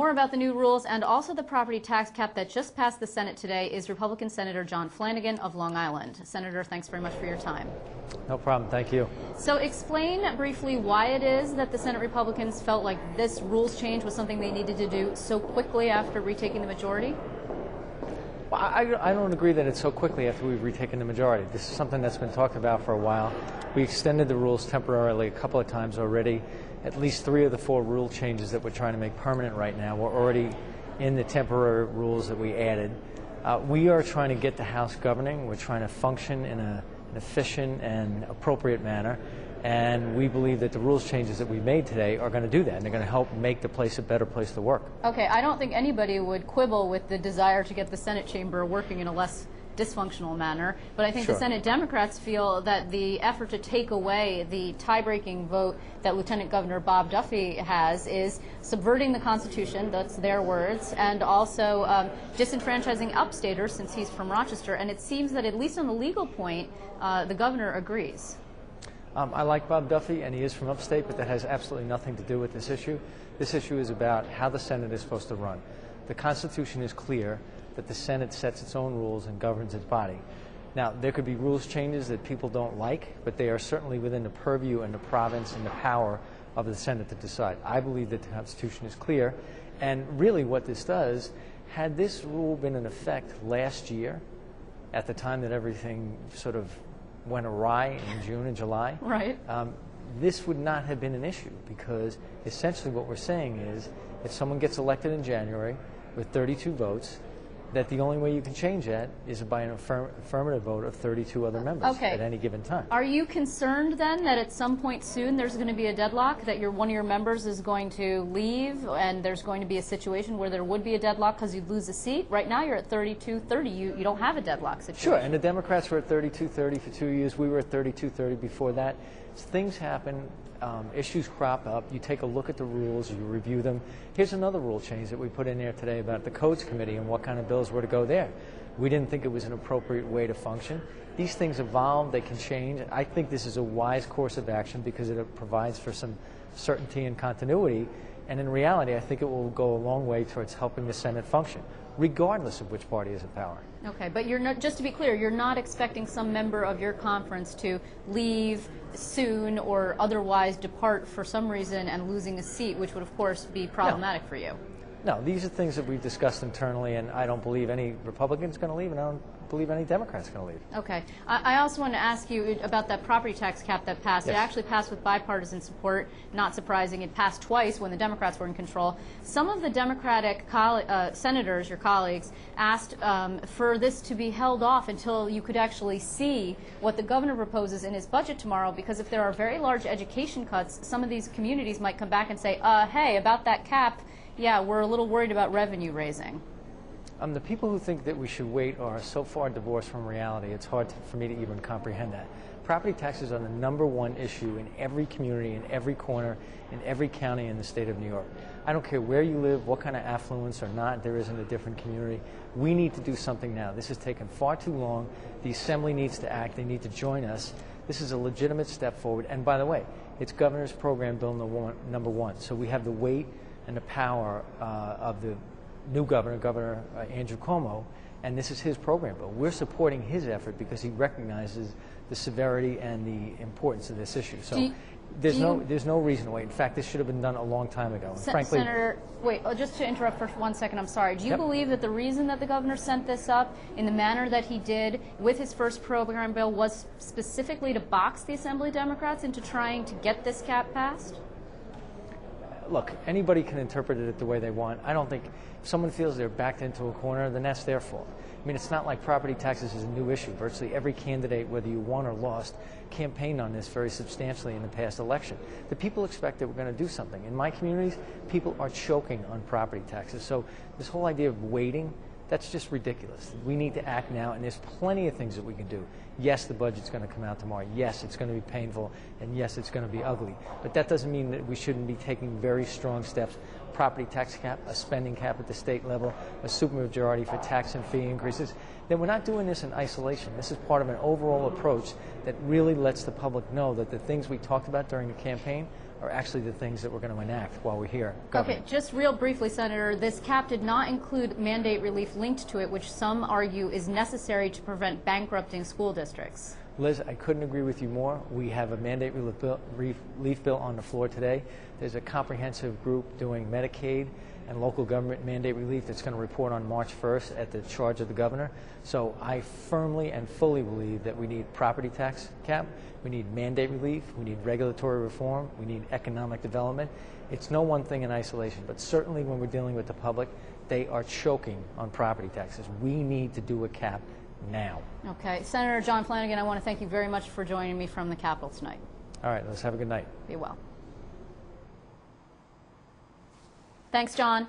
More about the new rules and also the property tax cap that just passed the Senate today is Republican Senator John Flanagan of Long Island. Senator, thanks very much for your time. No problem. Thank you. So explain briefly why it is that the Senate Republicans felt like this rules change was something they needed to do so quickly after retaking the majority. Well, I don't agree that it's so quickly after we've retaken the majority. This is something that's been talked about for a while. We extended the rules temporarily a couple of times already. At least 3 of the 4 rule changes that we're trying to make permanent right now were already in the temporary rules that we added. We are trying to get the House governing. We're trying to function in an efficient and appropriate manner. And we believe that the rules changes that we made today are going to do that, and they're going to help make the place a better place to work. Okay, I don't think anybody would quibble with the desire to get the Senate chamber working in a less dysfunctional manner, but I think Sure. the Senate Democrats feel that the effort to take away the tie-breaking vote that Lieutenant Governor Bob Duffy has is subverting the Constitution, that's their words, and also disenfranchising upstaters since he's from Rochester, and it seems that at least on the legal point, the governor agrees. I like Bob Duffy, and he is from upstate, but that has absolutely nothing to do with this issue. This issue is about how the Senate is supposed to run. The Constitution is clear that the Senate sets its own rules and governs its body. Now, there could be rules changes that people don't like, but they are certainly within the purview and the province and the power of the Senate to decide. I believe that the Constitution is clear, and really what this does, had this rule been in effect last year, at the time that everything sort of went awry in June and July, right. This would not have been an issue, because essentially what we're saying is if someone gets elected in January with 32 votes, that the only way you can change that is by an affirmative vote of 32 other members at any given time. Are you concerned then that at some point soon there's going to be a deadlock, that one of your members is going to leave and there's going to be a situation where there would be a deadlock because you'd lose a seat? Right now you're at 32-30. You don't have a deadlock situation. Sure, and the Democrats were at 32-30 for 2 years. We were at 32-30 before that. Things happen. Issues crop up. You take a look at the rules, you review them. Here's another rule change that we put in there today about the Codes Committee and what kind of bills were to go there. We didn't think it was an appropriate way to function. These things evolve, they can change. I think this is a wise course of action because it provides for some certainty and continuity. And in reality, I think it will go a long way towards helping the Senate function, regardless of which party is in power. Okay, but you're not, just to be clear, you're not expecting some member of your conference to leave soon or otherwise depart for some reason and losing a seat, which would of course be problematic for you. No, these are things that we've discussed internally, and I don't believe any Republican's going to leave, and I don't believe any Democrat's going to leave. Okay. I also want to ask you about that property tax cap that passed. Yes. It actually passed with bipartisan support. Not surprising. It passed twice when the Democrats were in control. Some of the Democratic senators, your colleagues, asked for this to be held off until you could actually see what the governor proposes in his budget tomorrow, because if there are very large education cuts, some of these communities might come back and say, hey, about that cap, yeah, we're a little worried about revenue raising. The people who think that we should wait are so far divorced from reality, it's hard for me to even comprehend that. Property taxes are the #1 issue in every community, in every corner, in every county in the state of New York. I don't care where you live, what kind of affluence or not there is in a different community. We need to do something now. This has taken far too long. The Assembly needs to act. They need to join us. This is a legitimate step forward. And by the way, it's Governor's Program Bill #1. So we have the weight and the power of the new governor, Governor Andrew Cuomo, and this is his program bill. We're supporting his effort because he recognizes the severity and the importance of this issue. So there's no reason to wait. In fact, this should have been done a long time ago. And frankly, Senator, wait, just to interrupt for 1 second, I'm sorry. Do you believe that the reason that the governor sent this up in the manner that he did with his first program bill was specifically to box the Assembly Democrats into trying to get this cap passed? Look, anybody can interpret it the way they want. I don't think if someone feels they're backed into a corner, then that's their fault. I mean, it's not like property taxes is a new issue. Virtually every candidate, whether you won or lost, campaigned on this very substantially in the past election. The people expect that we're going to do something. In my communities, people are choking on property taxes. So this whole idea of waiting, that's just ridiculous. We need to act now, and there's plenty of things that we can do. Yes, the budget's going to come out tomorrow. Yes, it's going to be painful, and yes, it's going to be ugly. But that doesn't mean that we shouldn't be taking very strong steps. Property tax cap, a spending cap at the state level, a supermajority for tax and fee increases. Then we're not doing this in isolation. This is part of an overall approach that really lets the public know that the things we talked about during the campaign are actually the things that we're going to enact while we're here governing. Okay, just real briefly, Senator, this cap did not include mandate relief linked to it, which some argue is necessary to prevent bankrupting school districts. Liz, I couldn't agree with you more. We have a mandate relief bill on the floor today. There's a comprehensive group doing Medicaid and local government mandate relief that's going to report on March 1st at the charge of the governor. So I firmly and fully believe that we need property tax cap, we need mandate relief, we need regulatory reform, we need economic development. It's no one thing in isolation, but certainly when we're dealing with the public, they are choking on property taxes. We need to do a cap now. Okay. Senator John Flanagan, I want to thank you very much for joining me from the Capitol tonight. All right, let's have a good night. Be well. Thanks, John.